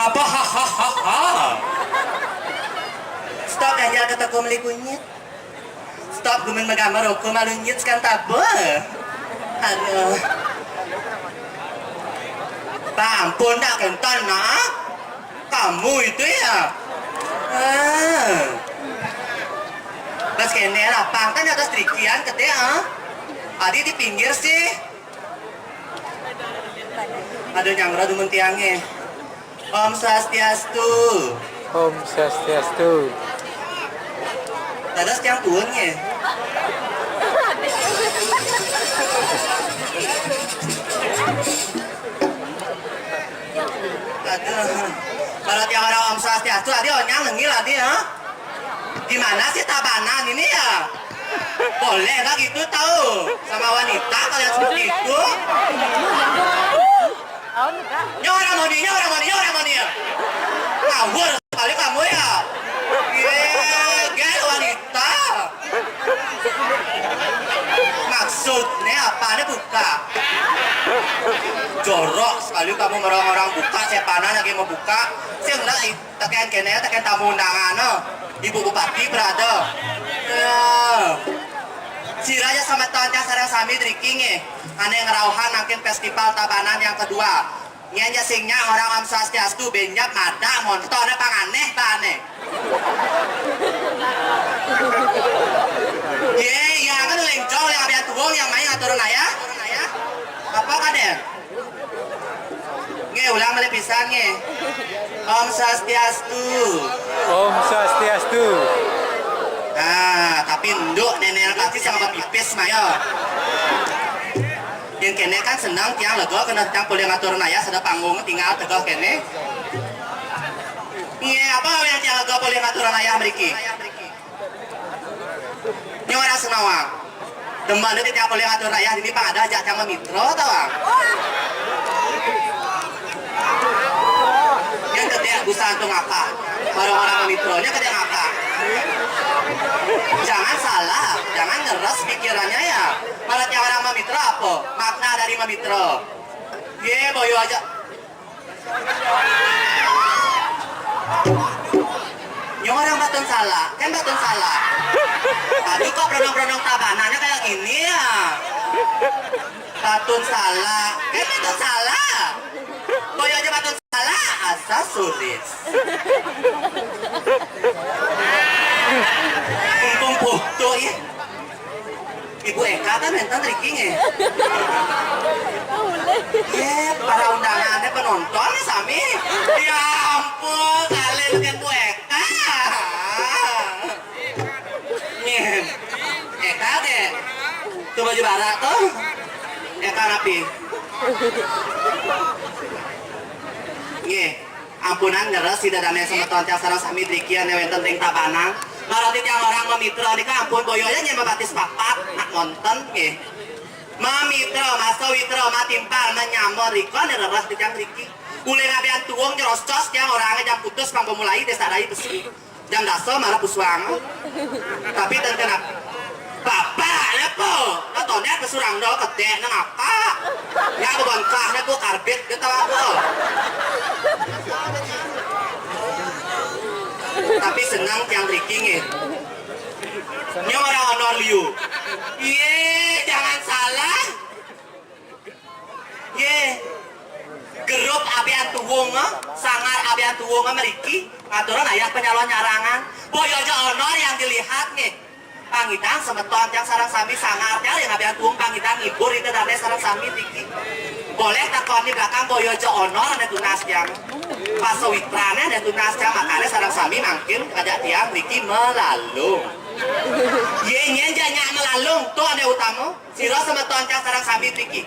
Apa hahaha? Stop aja kata kau meli kunyit. Stop gumen magamar aku malunyit sekan tabo. Aduh. Pak ampun dah kental nak. Kamu itu ya. Pas kene lapang kan atas trikian kete Adi di pinggir sih. Ada yang radu mentiange. Om Swastiastu. Om Swastiastu. Tadas yang tuannya. Aduh. Kalau tiap orang Om Swastiastu, adi onyang lengil adi ya. Gimana sih tabanan ini ya? Boleh nggak gitu tahu sama wanita kalian seperti itu? Nyorang mau dia. Ngawur sekali kamu ya. Gel wanita. Maksudnya apa nih buka? Jorok sekali kamu orang-orang buka. Saya panas lagi mau buka. Saya enggak tekan kene tekan tamu undangan. Ibu Bupati berada. Siranya sama tanya sarang sami drinking ane ngerauhan nangkin festival tabanan yang kedua. Nyanya singnya orang Om Swastiastu benjak mada montone panganeh tane. Ya kan lencong yang abian tuwong yang main ngaturun ayah. Apa kaden? Nge ulang balik pisan nge. Om Swastiastu. Om Swastiastu. Nah, tapi nduk nenek kasih sama pipis maya. Yang kene kan senang tiang lego kena tiang boleh ngatur naya sudah panggung tinggal tegak kene. Iya apa yang tiang lego boleh ngatur naya meriki? Ini orang senawang. Demban itu tiang boleh ngatur naya ini pak ada ajak sama mitro tawang. Yang ketiga busan tuh ngapa? Orang-orang mitronya ketiga ngapa? Jangan salah, jangan ngeres pikirannya ya. Malah yang orang mamitra apa? Makna dari mamitra. Ye, boyo aja. Yang orang batun salah, kan batun salah. Aduh kok prodong-prodong tabanannya kayak gini ya. Batun salah, kan batun salah. Boyo aja batun salah, asal sulit. wenten Ricky nge. Para undangannya penonton sami. Ya ampun, kalian kan Bu Eka. Nih, Eka deh. Tuh baju barat tuh. Eka rapi. Nih, ampunan ngeres si dadane sama toncang sareng sami Ricky ane wenten ting tabanang. Marati yang orang memitra di kampung boyonya nya batis papat nak nonton nggih. Mamitra masa witra matimpal menyamor rikon reres di jang Riki. Ule ngabean tuwong nyerocos yang orangnya jam putus pang pemulai desa rai besi. Jam daso marah puswang. Tapi dan kenapa? Bapak lepo, nontonnya kesurang do kedek nang apa? Ya bebonkah lepo karbit gitu apa? Tapi senang tiang Ricky nge. Ini orang honor liu. Iye, jangan salah. Ye, gerup abian tuwong, sangar abian tuwong sama Ricky. Ngaturan ayah penyalon nyarangan. Boyo aja honor yang dilihat nge. Pangitang semeton yang sarang sami sangarnya yang abian tuwong pangitang ibur itu dari sarang sami Ricky. Boleh takon di belakang boyo aja honor ada tunas yang. Pas witrane ada tunas yang makanya sarang sami mungkin ada tiang Ricky melalung. Ye nyenjanya melalung tuh ada utama. Siro semeton yang sarang sami Ricky.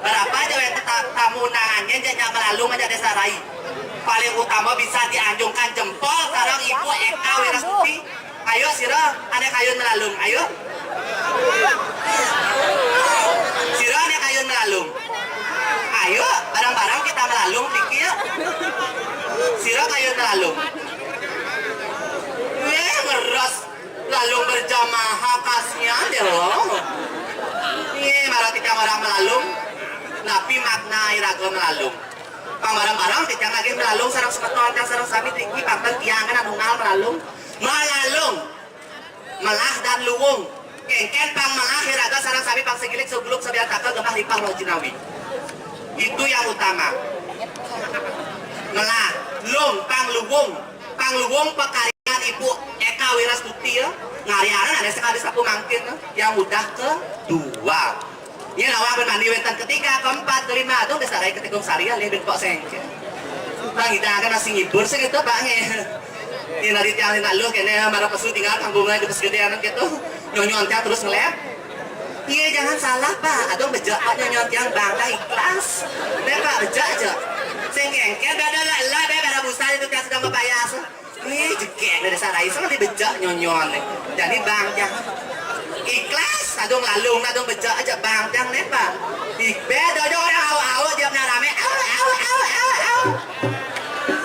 Berapa aja yang tamu nangannya nyenjanya melalung aja desa rai. Paling utama bisa dianjungkan jempol sarang ibu Eka Wirasuti. Ayo Siro, ada kayun melalung. Ayo. Siro ada kayun melalung. Ayo, barang-barang kita melalung Ricky ya. Siro kayun melalung. Ngeras lalung berjamaah kasihan deh loh. Marah tidak orang melalung, tapi makna iraga melalung. Barang-barang tidak lagi melalung sarang sepeton yang sarang sami Ricky pakai tiangan anungal melalung. Melalung, melah dan luwung. Kengken pang melah iraga sarang sami pang segilik sebelum sebiar kakak gemah lipang lojinawi. Itu yang utama. Melah, lung, pang luwung pekarian ibu Eka Wirasuti ya. Ngariaran ada sekali sapu mangkin yang udah kedua. Ini lawan bermandi wentan ketiga, keempat, kelima. Itu desa rai ketikung sariah lebih kok sengke. Bang kita akan nasi ngibur segitu bange. Ini nanti tiang nak lu kene marah pesu tinggal kampungnya ke pesgedean gitu. Nyonyon terus ngelep. Iya jangan salah pak, atau bejak pak nyonyon yang bangga ikhlas. Nih pak bejak aja. Sengkengkel beda lah beda busa itu yang sedang berbayar. Nih jekek dari sarai sama dibejak nyonyon. Jadi bangga ikhlas, adong lalung, adong bejak aja bangga nih pak. Beda aja orang awal dia rame, awal.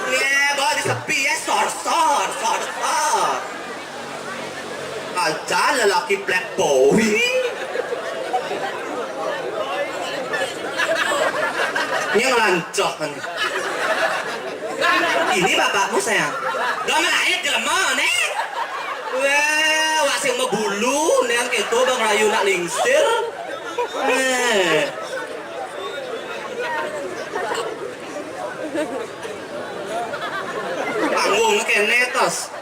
Nih bawa di sepi ya sor. Aja lelaki black boy. Ini ngelancok kan. Ini bapakmu sayang. Gak melahit jelema nih. Wah, wasing membulu nih yang gitu bang rayu nak lingsir. Panggung kene tos.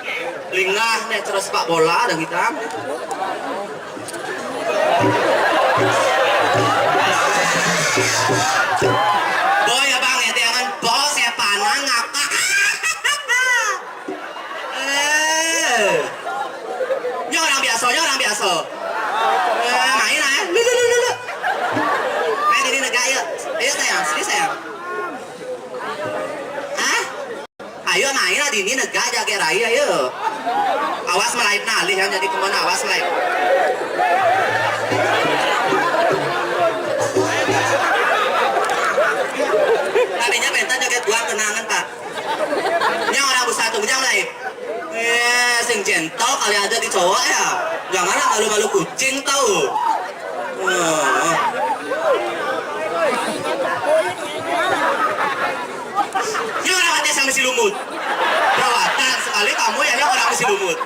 Lingah nih terus pak bola dan hitam. Boy ya bang ya jangan bos ya panang ngakak. Ini orang biasa. Main lah. Lu. Main ini negak yuk. Ayo sayang, sini sayang. Hah? Ayo main lah di ini negak jaga raya ayo. Awas melaip nalih yang jadi kemana awas melaip. Tadinya bentar joget buang kenangan pak. Ini orang bersatu jangan melaip. Sing jentol kali ada di cowok ya. Janganlah malu-malu kucing tau. Ini orang hati sama si lumut. Perawatan sekali kamu ya orang si lumut.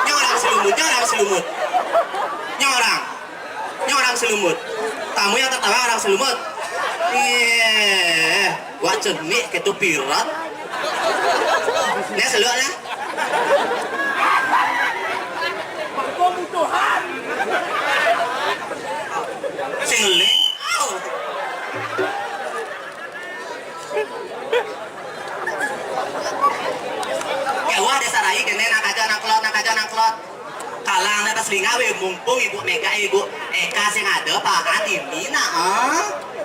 Ini orang si lumut. Ini orang si lumut. Kamu yang tertawa orang si lumut. Wah cenik gitu pirat. Ini seluk lah. desa rai kene nangklot kalang na pas lingawe mumpung ibu Mega ibu Eka sing ada pakan di Mina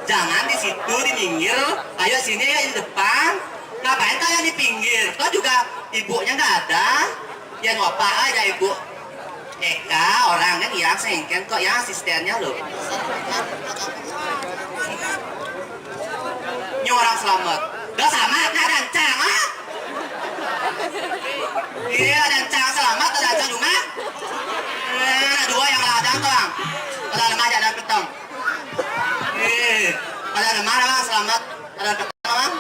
jangan di situ di pinggir ayo sini ya di depan ngapain kalian di pinggir kok juga ibunya nggak ada ya ngopa aja ibu Eka orang kan yang sengken kok yang asistennya loh ini orang selamat gak sama nah dancang iya dancang selamat ada dancang rumah nah dua yang ladang doang ada lemah ada petang ada lemah bang selamat ada petang bang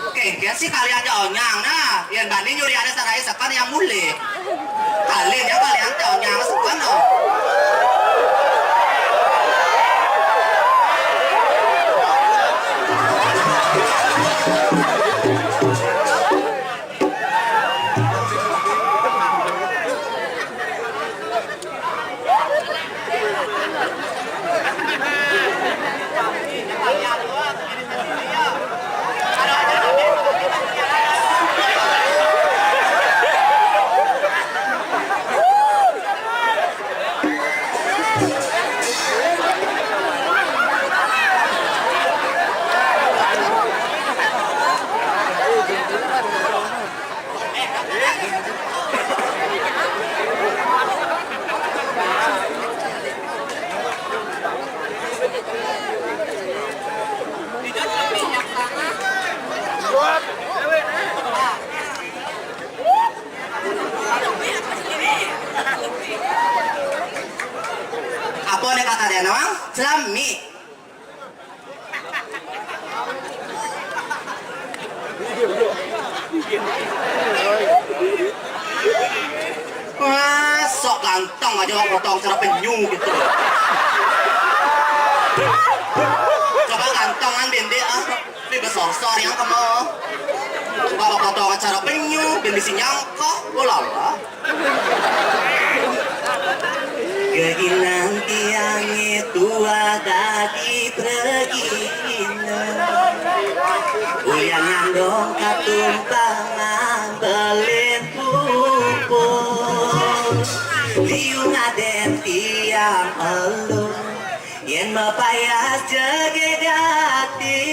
oke sih kalian aja onyang nah yang banding nyuri ada sarai sepan yang mulai kalian ya kalian aja onyang sepan no apa nih kata dia nawang selami wah sok ganteng aja potong cara penyu gitu coba gantongan bende ini besar-besar yang kamu coba potong cara penyu bende si nyangkok bolala keinginan tiang itu ada di pergina ulian nyandong katumpangan belin pupur liung aden tiang elu yen mapayas jegedati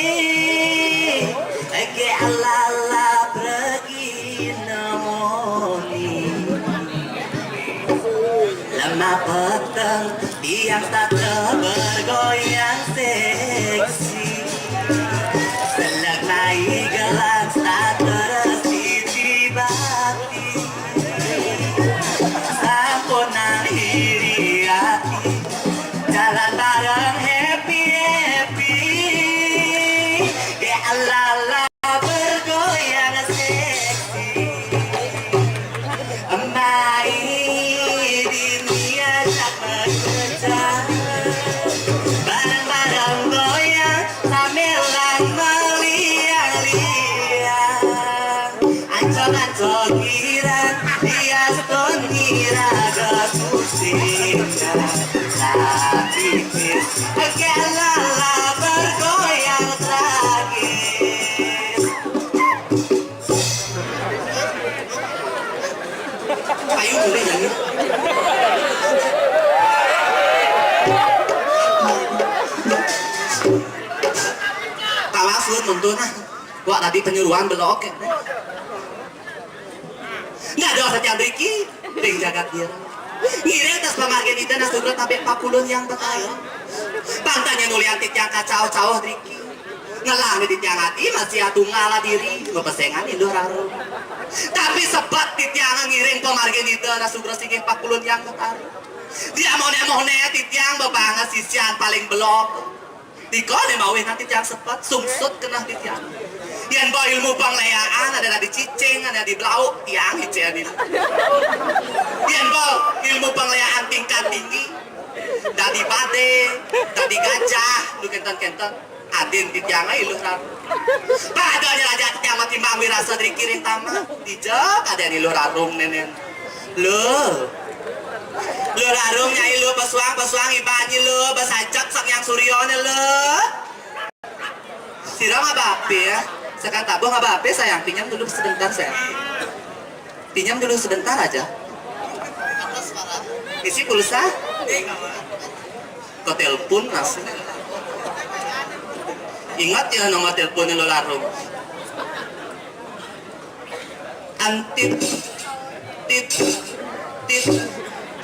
eke alala pergina moni lemah peteng tiang tak bergoyang seksi selak naik gelang tak terasi dibati sampunan hiri hati jalan bareng happy ya alala bergoyang seksi mai barang-barang goyang samelan meliang-liang ancol-ancol kirang hias kongira kepusingan lapis kelala bergoyang tragis ayo boleh nyanyi tawasun nuntun gua tadi penyuruhan belok nggak ada setiap Riki ring jagat dia ngiring tas pemargin itu nasi berat sampai 40 yang berkaya pantanya nuliantit yang kacau-cau Riki ngelang di tiang hati masih atu ngalah diri bepesengan itu raro tapi sebat di tiang ngiring pemargin itu nasi berat sikit 40 yang berkaya dia mone-mone di tiang bebangan sisian paling belok dikone mau nanti tiang sepat sumsut kena di tiang yang bawa ilmu panglayaan ada di cicing ada di belau tiang hijau ini yang bawa ilmu panglayaan tingkat tinggi dari pade dari gajah lu kenton adin di tiang ilu raru pada aja aja tiang mati mangwi rasa dari kiri tama dijak ada di lu rarum nenen lu rarum nyai lu pesuang ibanyi lu basajak sak yang suryone lu sirang apa api ya Sekarang tabung apa sayang? Pinjam dulu sebentar sayang. Pinjam dulu sebentar aja. Isi pulsa? Kau telepon langsung. Ingat ya nomor teleponnya lo larung. Antit, tit, tit,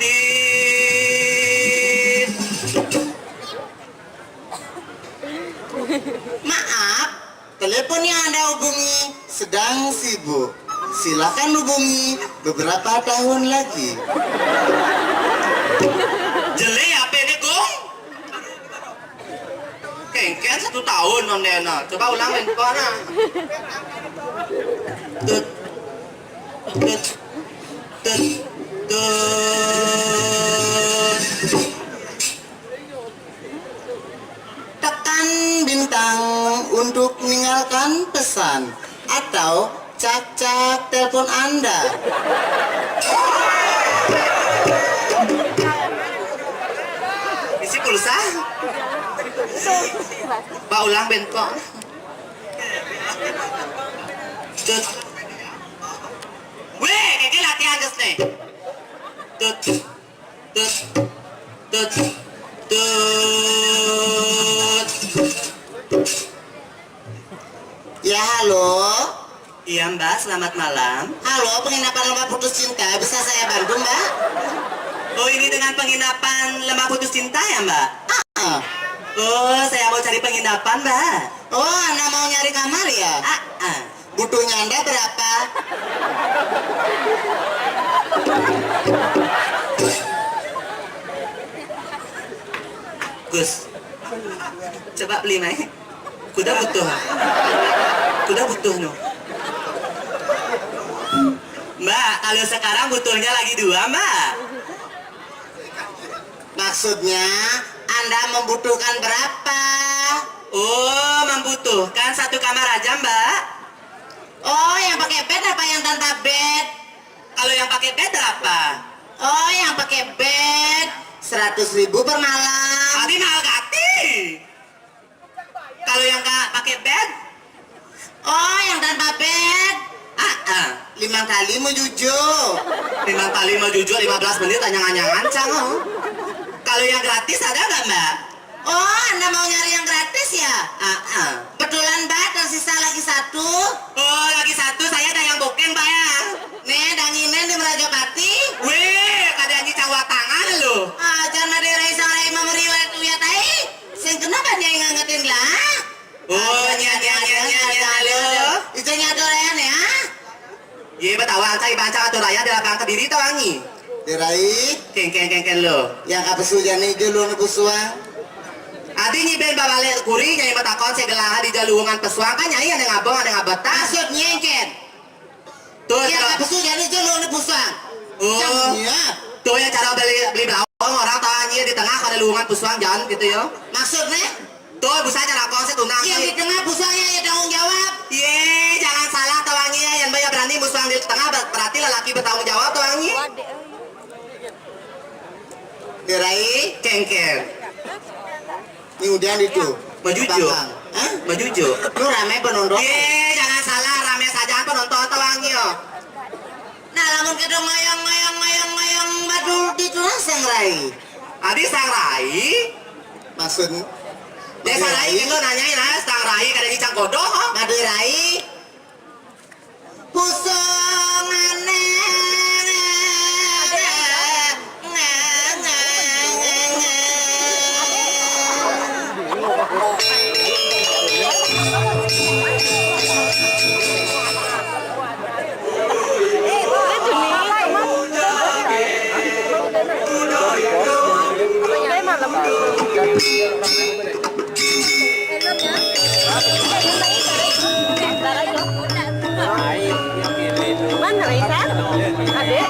tit. Maaf, telepon yang Anda hubungi sedang sibuk. Silakan hubungi beberapa tahun lagi. Jelek apa ini gong? Kengken 1 tahun nondena. Coba ulang handphone. Tut, tut, tut, tut. Tekan bintang untuk meninggalkan pesan atau cak-cak telepon Anda. Isi pulsa? Pak ulang bentong. Tut. Weh, kayak latihan just nih. Tut, tut, tut, tut. Ya, halo. Iya Mbak, selamat malam. Halo, penginapan Lemah Putus Cinta. Bisa saya bantu, Mbak? Oh, ini dengan penginapan Lemah Putus Cinta ya Mbak? Ah. Oh, saya mau cari penginapan Mbak. Oh, Anda mau nyari kamar ya? Butuhnya Anda berapa? Gus, coba beli Mai. Kuda butuh. Kuda butuh no. Mbak, kalau sekarang butuhnya lagi 2 Mbak. Maksudnya Anda membutuhkan berapa? Oh, membutuhkan 1 kamar aja Mbak. Oh, yang pakai bed apa yang tanpa bed? Kalau yang pakai bed berapa? Oh, yang pakai bed 100.000 per malam. Tadi mahal gati. Kalau yang nggak pakai bed? Oh, yang tanpa bed 5 kali mau jujur. 5 kali mau jujur 15 menit anyangan-anyangan cang. Kalau yang gratis ada nggak Mbak? Oh, Anda mau nyari yang gratis ya? Betulan Mbak, tersisa lagi 1. Oh, lagi 1 saya ada yang booking Mbak ya. Nih, danginen di Merajapati. Wih, kadang cawa tangan loh. Jangan ada rai memeriwat wiatai. Sing kenapa dia ngangetin lah? Oh, nya halo. Istrinya doyan ya? Iya, betawa saya baca atau raya di lapangan Kediri tau wangi. Dirai, Keng lo. yang apa sujani jalur pesuang? Adi nyiben babale kuri nyai matakon segala di jalungan pesuang kan nyai ada ngabong ada ngabata. Maksudnya Ken? Tuh, Yang apa sujani jalur pesuang? oh, Iya. tuh yang cara beli belawang orang tanya di tengah ada lubungan pesuang jalan gitu ya. Maksudnya? Tuh, bisa cara kong tunang. Yang di tengah pusangnya ya tanggung jawab. Ye, jangan salah tawangi ya, yang banyak berani musuh di tengah berarti lelaki bertanggung jawab tawangi. Dirai, Kengkeng. ini udah itu. Majujo. Hah? Majujo. Lu rame penonton. Ye, jangan salah, rame saja penonton tawangi yo. Nah, lamun kedong ngayang badul di tulang sangrai. Adi sang rai. Maksud Desa rai itu nanyain lah, sang rai kada di cangkodo. Madu rai. Pusongane. Mana Risa? Adik?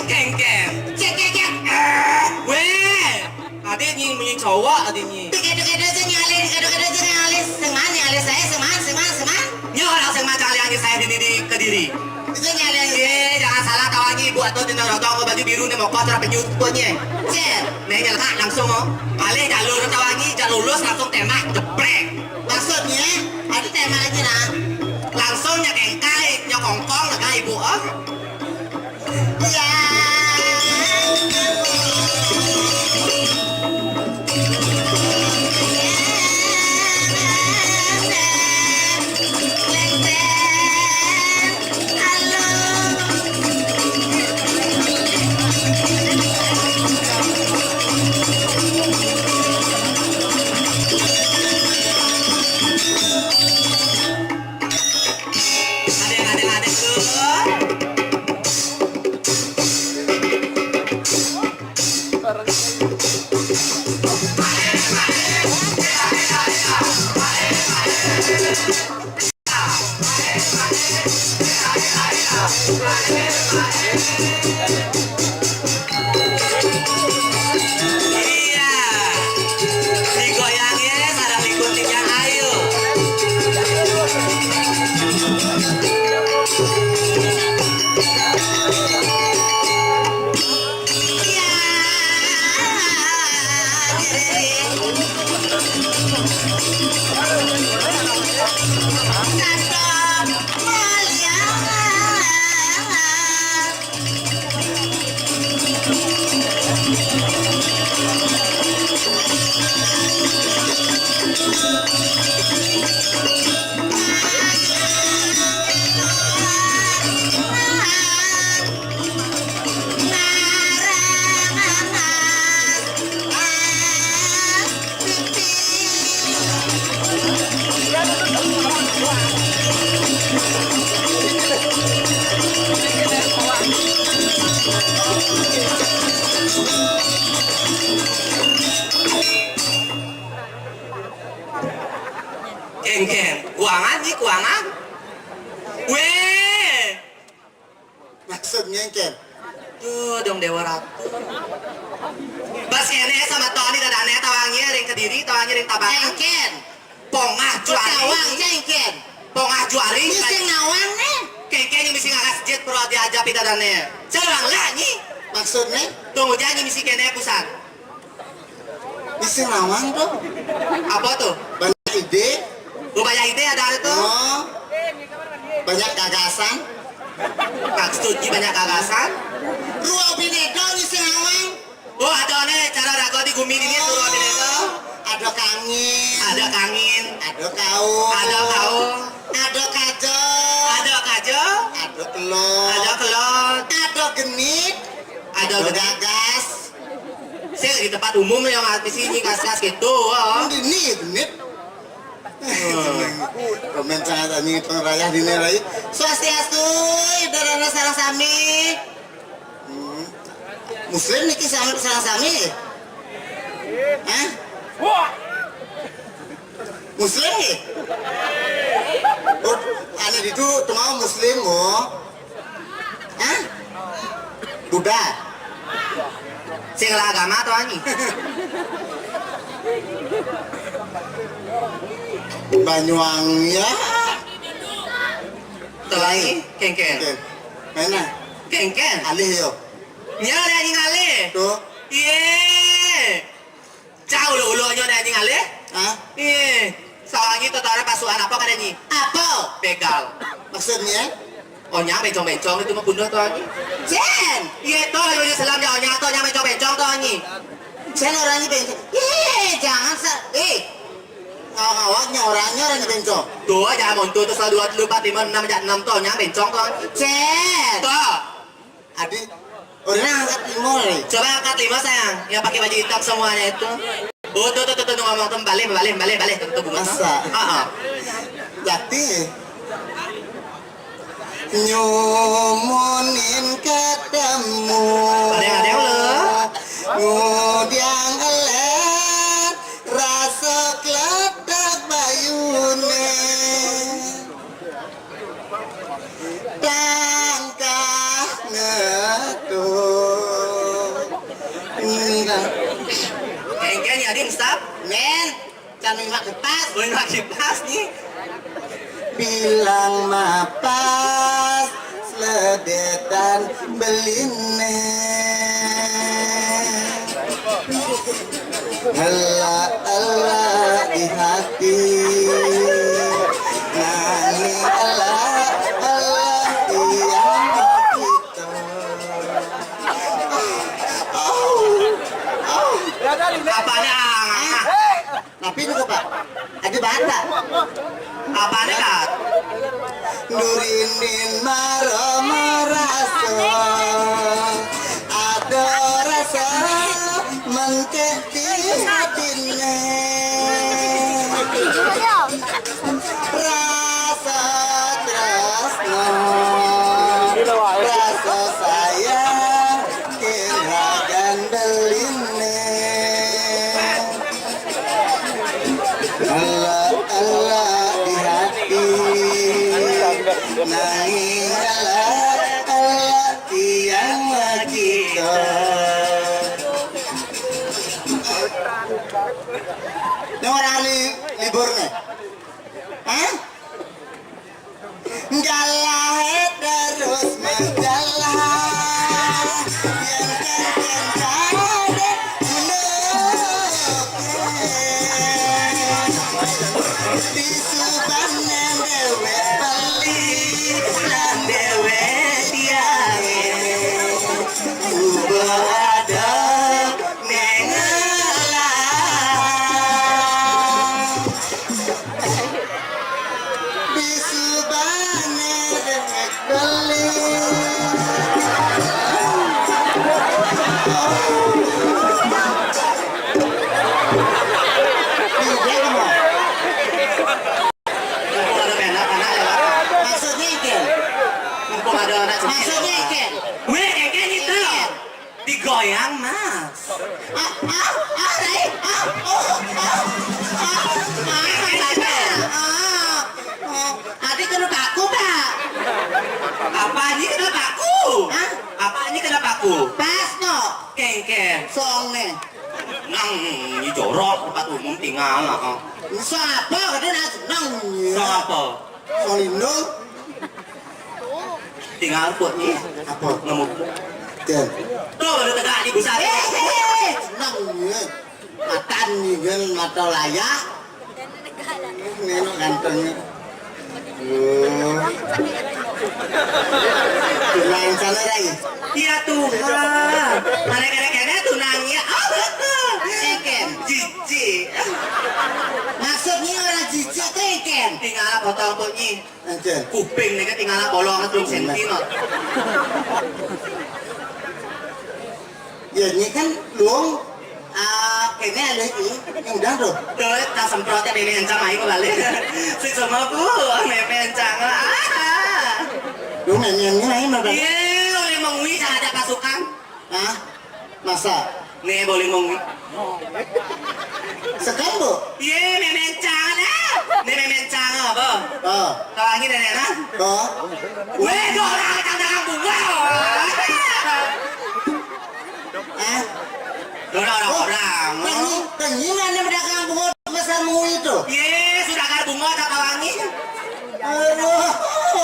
Keng-keng. Cek cek cek. Weh, adiknya punya cowok adiknya. Kado-kado aja nyalin, kado-kado aja nyalin. Seman nyalin saya, seman. Ini orang yang macam kalian saya di Kediri. Itu nyalin. Jangan salah kawannya ibu atau tina rotong baju biru nih mau kotor penyut punya. Cek. Neng nyelak langsung oh. Kalian jalur kawannya jalur lulus langsung tembak jeprek. Maksudnya, ada temanya nah. Langsung nyekengkai nyokongkong lah ibu oh. Ya. Adek tuh. Iya, digoyangnya sadang diguntingnya ayo. Keng-keng, kuangan nih kuangan. Weh, Maksudnya Ken. tuh dong Dewa Ratu. Bas kene sama Tony dadane tawangnya ring Kediri, tawangnya ring Tabanan. Ken. Pongah juari. Cawang Ken. Pongah juari. Ini sing nawang nih. Keng-keng misi ngakas jet pro diajapi dadane. Jarang lah nih. Maksudnya, Tunggu janji misi kene pusan. bisa nawang tuh. Apa tuh? Banyak ide. Banyak ide ada tuh. Oh. Banyak gagasan. Maksudnya banyak gagasan. Ruang binedo bisa nawang. Oh ada nih cara rago di gumi ini tuh ruang binedo. Ada kangin. Ada kangin. Ada kau. Ada kau. Ada kajo. Ada kajo. Ada kelot. Ada kelot. Ada genit. Ada Ada genit. gagas. Saya di tempat umum yang di sini kas-kas gitu. Oh. Ini genit. Komen sangat ani pengrayah dini rai. Swastiastu, darana sareng sami. Muslim niki sareng sami. Hah? Muslim nih? Oh, ane itu tengah Muslim oh. Hah? Buddha. Saya agama atau ani? Banyuwangi ya. Tuh lagi, kengken. Oke. Mana? Kengken. Alih yo. Nyala ada anjing ale. Tuh. Iya. Jauh lo ulo nyonya anjing ale. Hah? Iya. Soalnya tentara pasukan apa kan anjing? Apa? Begal. Maksudnya? Onyang bencong-bencong itu mah bunuh tuh anjing. Jen! Iya tuh yang Islam ya onyang tuh yang bencong-bencong tuh anjing. Jen orangnya bencong. Jangan ngawak-ngawaknya orangnya bencong. Tuh jangan montu tuh selalu 2, 4, 5, 6, 6 tuh onyang bencong tuh anjing. Jen! Tuh. Adik, orangnya angkat limo nih. Coba angkat 5 sayang, yang pakai baju hitam semuanya itu. Oh tuh ngomong tuh balik tuh bunga. Masa? Jati nyumunin ketemu Adeng-adeng lo. ngudang elet rasa kledak bayune tangkah ngetuk Kengken ya Ading stop. men kami mak kepas Boleh lagi pas nih. bilang mapas seledetan beline Allah di hati nani Allah yang kita Apanya? tapi itu pak ada bata Apanya Kak? Nurinin maraso ada rasa mengketi hatine rasa tresno rasa sayang kiragan beline Allah di hati nanging Allah tiang kita ini orang libur nih hah? Galah terus mengalah yang kade di subanan dewe bali dan dewe diae ubah ada nengala di subanan dewe bali Mumpung ada anak-anak ya Kak. maksudnya ikan Mumpung ada anak maksudnya ikan Weh kengken itu. Digoyang mas. Adik kena paku pak Apa ini kenapa aku? Hah? Apa ini kenapa aku? pas no Kengken. song nih Nang ini jorok tempat umum tinggal lah. song apa kadang nak senang Song apa? song lindung Tinggal buat nih. apa Ngemuk. kan Tuh baru tegak di busat. senang ya matan nih kan mata layak neno gantengnya main sana lagi Ya Tuhan. Mana kira-kira tunangnya. ikan Cici. maksudnya orang jijik tuh ikan Tinggal potong potnya. ikan Kuping nih kan tinggal bolong terus senti not. ya ini kan luang kayaknya ada ini yang udah tuh Tuh tak semprotnya bebe encang aja kembali. Si semua bu, bebe encang lah. lu mainnya ini mah bang Iya, boleh mengui cara ada pasukan. ah masa Nih boleh mengui. sekarang bu Iya, bebe encang lah. Nih bebe encang apa? oh Tahu lagi nenek lah. oh Weh, dua orang kandang bunga. Dua orang. Kenyinan yang berdagang bunga besar mulu itu. Iya, sudah kar bunga tak tawangi. Aduh,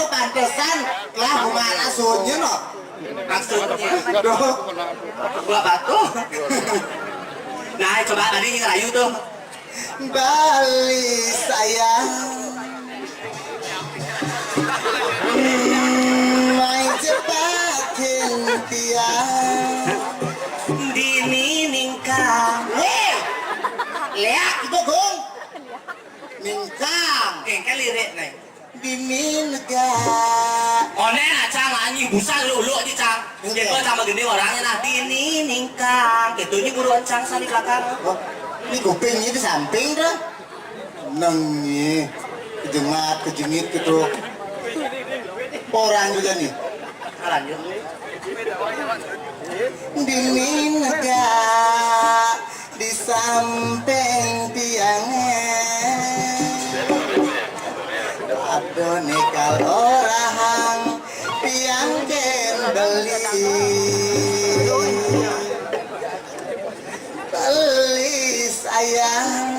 pantesan lah bunga asuhnya no. Maksudnya, Aduh, gua batu. Nah, coba tadi ngerayu tuh. Bali sayang. Main cepatin tiang. Dini ningkang. Lihat itu gong. Mincang. Kengkel lirik nih. Dini negara. One lah cang anjing busang lu aja cang. Dia gua sama gede orangnya nah dini ningkang. Gitunya guru encang sana di belakang. Oh, ini kupingnya di samping dah. Nangnya. kejemat, kejengit gitu. Orang juga nih. Lanjut. Dinding negak di samping tiangnya. Aduh nikal orang tiang ken beli sayang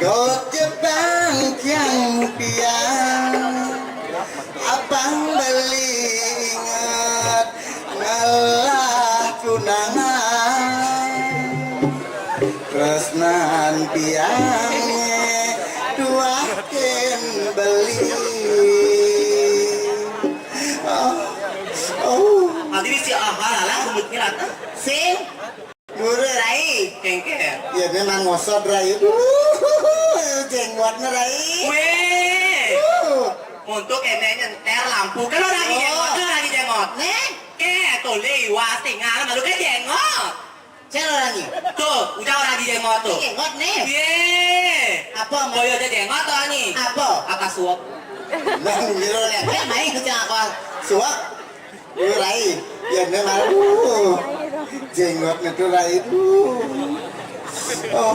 got Jepang yang piang abang beli ingat ngalah tunangan tresnan piangnya dua ken beli oh Nanti si ahal alang kumutnya lata. sing guru rai Kengke. ya memang ngosot rai jenggotnya rai Weh. Untuk ene nyer lampu kan lo lagi jengot, lo lagi jengot. nih Tuh liwas tinggal malu kan jengot. saya lagi Tuh, udah lagi jengot tuh. jengot nih Ye. apa mau Boyo aja jengot tuh ani. apa Atas suap. nah giro nih main ke apa suap guru rai ya memang jenggotnya tuh rai oh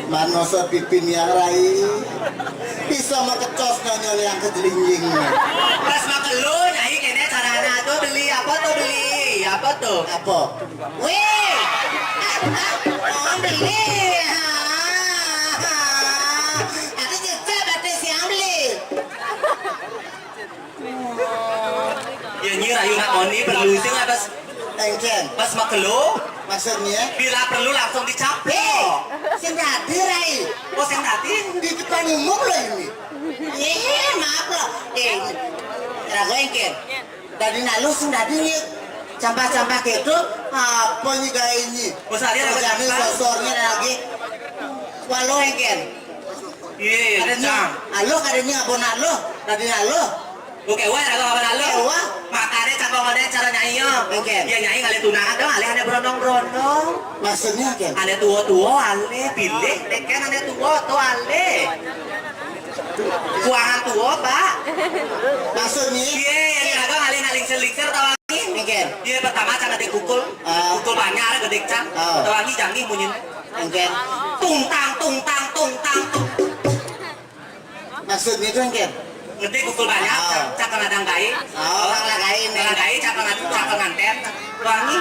manosot pipin yang rai bisa makecos nyonya yang kejelingjing Pas makan lu nyai kene carana tuh beli apa tuh beli apa tuh? apa Weh. oh beli ada jejak ada siang beli Ya nyira yuk nak oni perlu sih nggak engken pas makan lu maksudnya bila perlu langsung dicapek. sing tadi rai Oh sen tadi. di depan umum loh ini maaf loh ragu engken dari nalu sing tadi campah-campah gitu apa nih kayak ini Bos Ali ada kerjanya campah. sosornya lagi walau engken Iya, ada nih cang. alo ada nih abon alo tadi alo Oke, wah ada apa lalu? Ewa. Makanya cakap ada cara nyanyi. Oke. Ya nyanyi kali tunangan dong, ada berondong-berondong. maksudnya ken Ada tua-tua, ale pilih, teken ada tua ale. Kuangan tua, Pak. maksudnya Iya, yang ada ngaling lingsir tawangin. engken Iya, pertama cang ada kukul. Kukul banyak ada gede cang. Tawangi jangi munyin. engken Tungtang, tungtang, tungtang, tung. maksudnya itu engken Ngerti kukul banyak, cak ngadang kai. orang lagain Ngadang kai, cak nganten. Tawangi.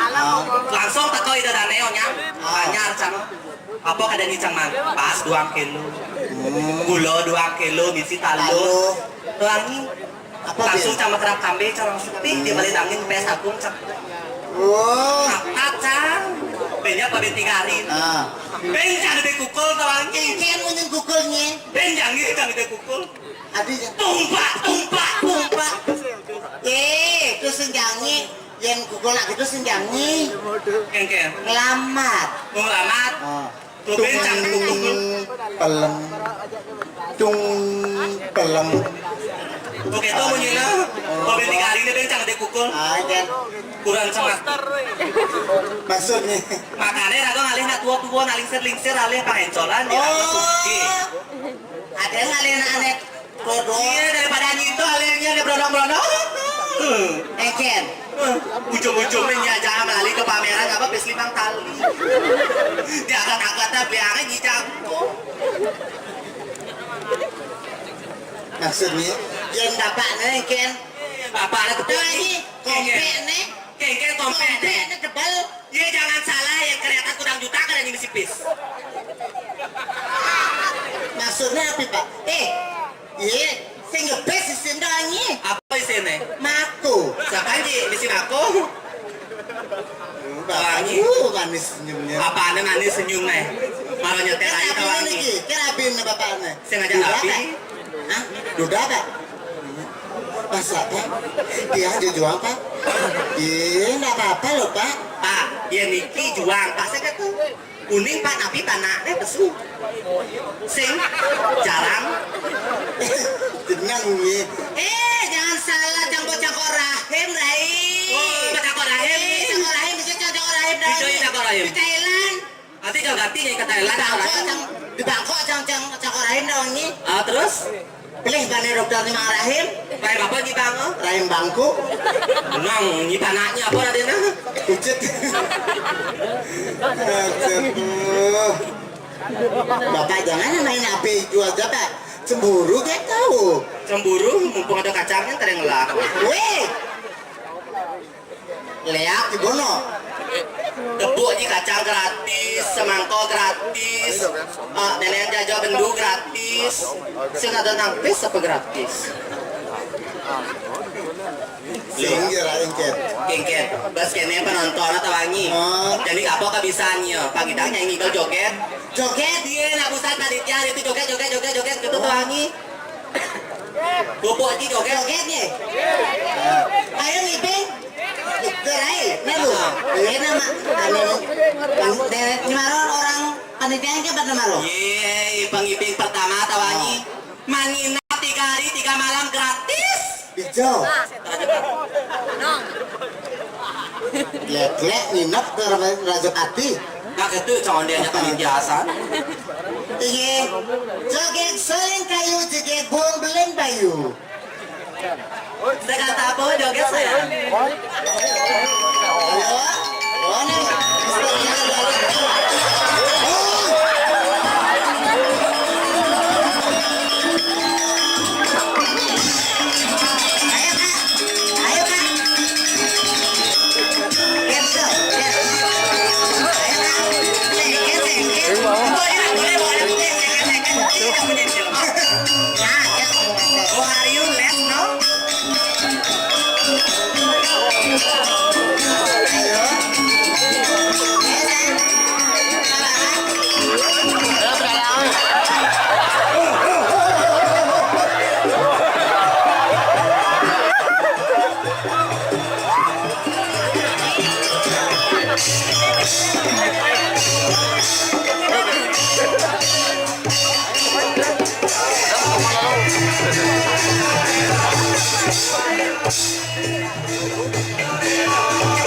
Langsung teko ide daneo nyang. Banyak cang. Apa kada ni cang man? Pas 2 kilo. Gula 2 kilo, misi talo. Tawangi. apa Langsung Bin? cang makrab kambe, corong sepi. Di balik angin pes agung cang. oh Nakta cang. Benya pa bentigarin. Ben cang gede kukul tawangi. engken munyin kukulnya Ben jangi cang gede kukul. adinya Tumpak. terus senjangi yang kukul lagi terus senjangi Kengke. ngelamat Ngelamat. Tuh ben cang kukul. pelem tung pelem Oke tuh munyina. Pa bentigarin ben cang gede kukul. kan Kurang semat. maksudnya Makanya rago ngalih nak tua-tua nak lingsir alih pahencolan di rago suki. ada yang ngalihin aneh kodo Iya daripada itu alihnya ada berondong-berondong. engken Ujung-ujungnya jangan melalui ke pameran apa bes 5 tali. Di angkat-angkatnya biarnya ngijago. maksudnya yang bapaknya engken Bapak ada tuh ini kompek nih Kengke kompek deh. kompeknya tebal Iya jangan salah yang kelihatan kurang juta kan yang misipis. maksudnya apa pak iya sing ngebes sistem doangnya Apa isinya? maku Siapa sih mesin aku? Wangi. manis senyumnya Apaan manis senyum nih? Malah nyetel aja ke wangi. kerabin bapaknya Sengaja Duda, api. Pak? Hah? Duda pak masa pak dia aja jual pak iya nggak apa-apa loh pak Pak, ya niki juang pas saya kata kuning pak napi panaknya besu. Sing jarang. tenang nih Jangan salah jangan bocah kok rahim rai. Oh, bocah kok rahim. Cakor rahim bisa cakor rahim rai. Bisa cakor rahim. Di Thailand. Nanti jangan mati nih kata Ella. Di bangkok cang rahim dong ini. Terus Pilih bani dokter ni Mang Rahim. rahim apa di bang? Rahim bangku. Nang ini tanahnya apa ada nah? Pucet. Bapak jangan main HP jual bapak. Cemburu kayak tahu. Cemburu mumpung ada kacangnya tereng lah. Weh. Leak di bono. Tepuk di kacang gratis, semangkok gratis, nenek jajah bendu gratis, sing ada nangpis apa gratis? Singgir engket. Kengket, bas kene penonton atau wangi. Jadi kapok kebisaannya, pagi nyanyi ke joget. Joget. Dia nak pusat panitia itu joget gitu tuh wangi. Bubuk di joget. Jogetnya. Ayo ngiping. Gerai, nalu. Ini nama ini maro orang panitia ke pada maro. Yeay, pengiping pertama tawangi. Manina 3 hari 3 malam gratis. Hijau. Lek nginep ke Raja Pati. Kak itu condenya panitia asal. Iya. Joget sering kayu joget buang belen bayu. Saya kata apa joget saya? Ayo. Oh nih. Oh, are you left now?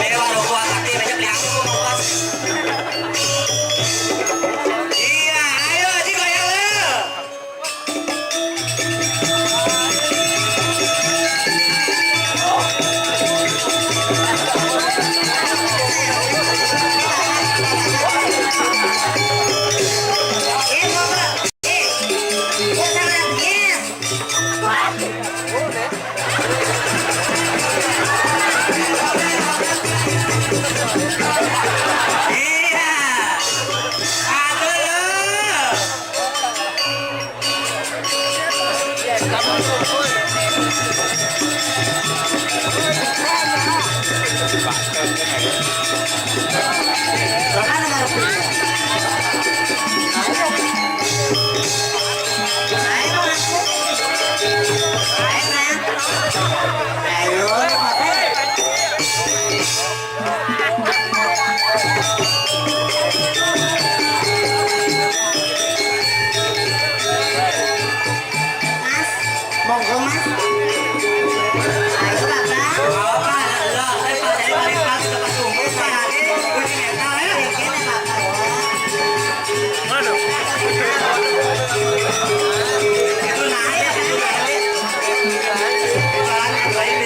Lewat rokok hati banyak beli aku mau. Iya, ayo digoyang lo. Iya, aduh lo. Monggo mas. Ayo bapak. Apa lo? Saya dari Palembang ke Pasungu saya hari uji mental ya. Ini bapak. Itu naik ya kan? Jalan yang baik.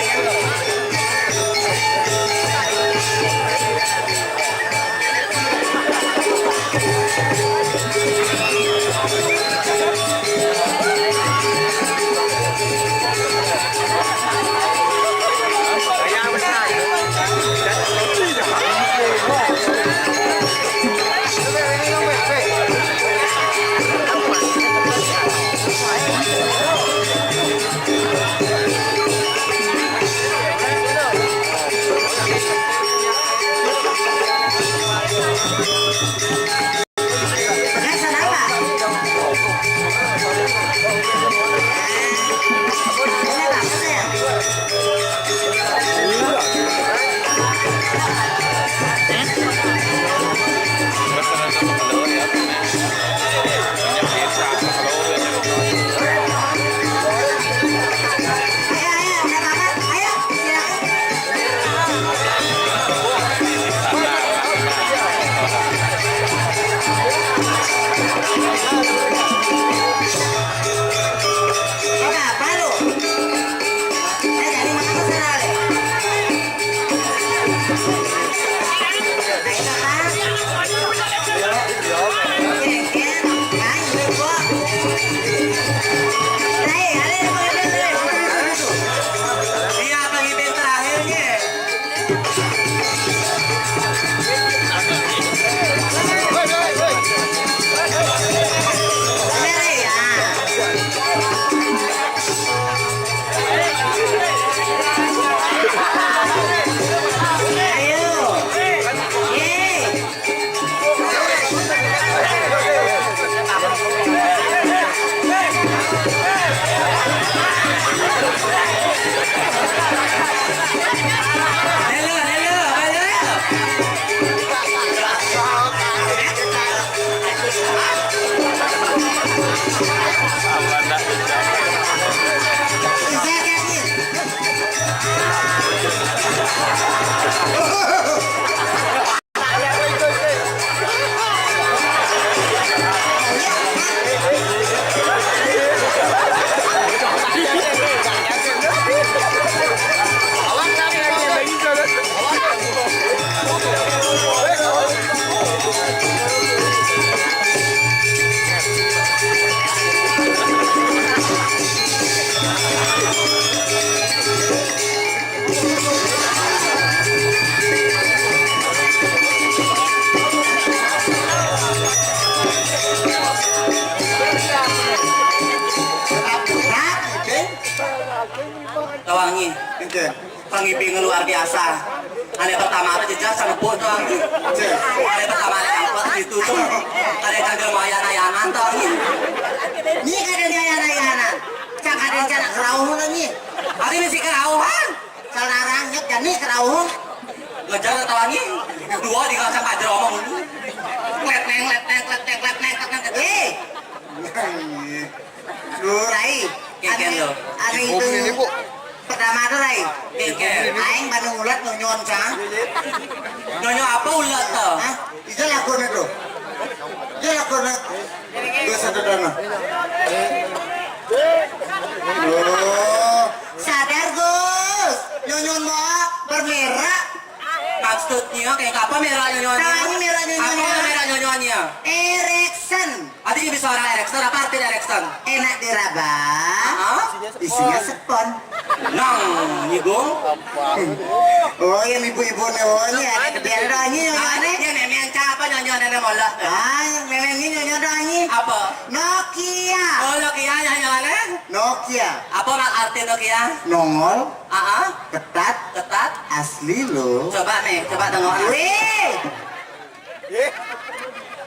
tawangi. Oke. Pengibing luar biasa. Ada pertama itu jelas sanepuk tuh. Ada pertama apa itu tuh. Ada cager mayan-ayangan tuh. Ini kadang ayana-ayana. Cak kadang cara kerauh lagi. Ada ini si kerauhan. Salarang nyet jadi kerauh. Ngejar tawangi. Dua di kawasan pajer omong dulu. Letneng. Rai. Keken lo. Ada itu. Pertama tuh Rai. Keken. Aing bandung ulat nyon cang. Nyonya apa ulat tuh? Hah? Itu lakonnya tuh. Itu lakonnya. Gue sederhana. Oh, sadar Gus. Nyon mau bermerah. Maksudnya kayak apa merah nyonya? Tawangi merah nyonya. Apa merah nyonya? Erection. Adi ini bisa orang Erikson, apa arti Erikson? Enak diraba. Hah? Isinya sepon. Nang, nyigong. Oh, yang ibu-ibu nyonya ada kebiar doanya nyonya. Dia memang apa nyonya nenek mola? Ah, yang memang ini nyonya doanya. Apa? Nokia. Oh, Nokia nyonya. Nokia. Apa mak arti Nokia? Nongol, Ketat. asli lo. Coba nih, coba tengok. Wih.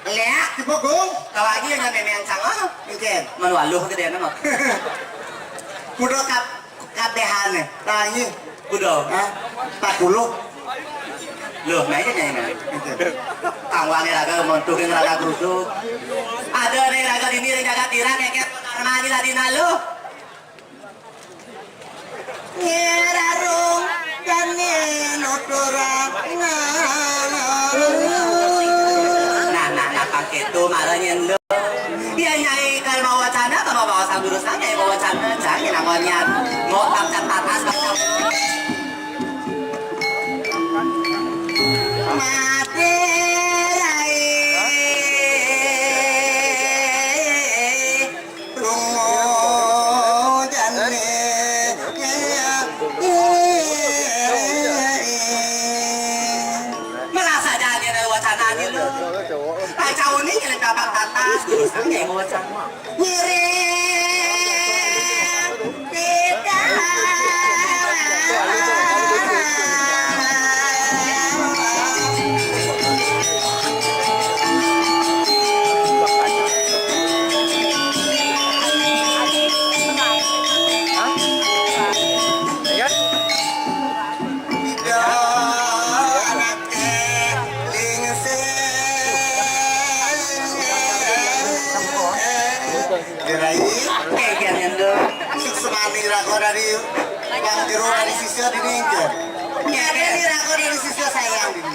Lihat, tipe gong. Kalau lagi yang memang canggah, Mungkin. menualuh gede nih, Kudo kabehan nih. Tanya. Udah. Hah? 40. Loh, mainnya nyanyi. Mungkin. Tangwangnya raga montukin raga kerudung. Ada nih raga dini raga tirang kayak armani tadi nalu. Nyerarung dan nenotorang. Nah, pakai itu marahnya lo. Dia nyai kalau mau wacana, kalau mau bawa jurusan nyai mau wacana, jangan namanya mau tak atas. Materai rungo jane Merasa jadi ada wacana ini lo. Kacau ini yang dapat atas jurusan nyai mau wacana. ngirim tidak Kayaknya lo. semani rako dari yang jero dari sisi di ninja. Ya ini rako dari sisi sayang ini.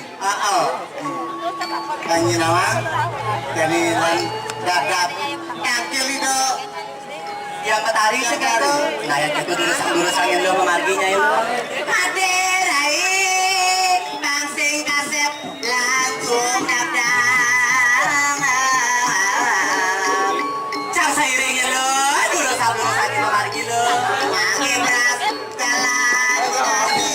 Kanyi nama jadi lan dadap yang kelido Yang petari segitu. Nah, yang itu jurusan yang lo memarginya itu. Materai bangsing kasep langsung dadang. Cang sairingnya lo, jurusan yang memargi lo. Wangi beras jalan kopi.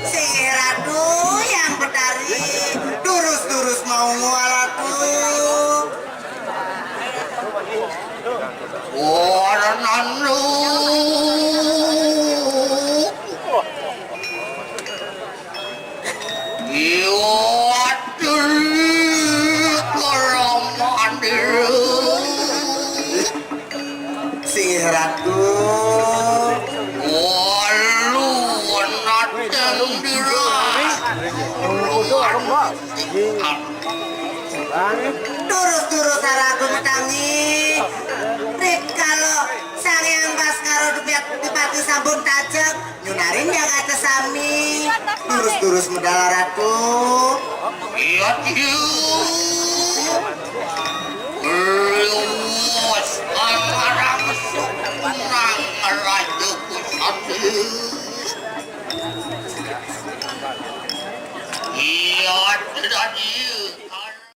Si Ratu yang berdari durus-durus mau ngualatu. Warananu Iwatul Karamandiru Si Ratu Walu Wanateng Durus-durus araku tangi. Rip kalau sang yang pas karo dipati sabun tajak nyunarin yang kata sami. Durus-durus medal ratu. Iya Lumus angarang sukunang raja kusati. Iya tadi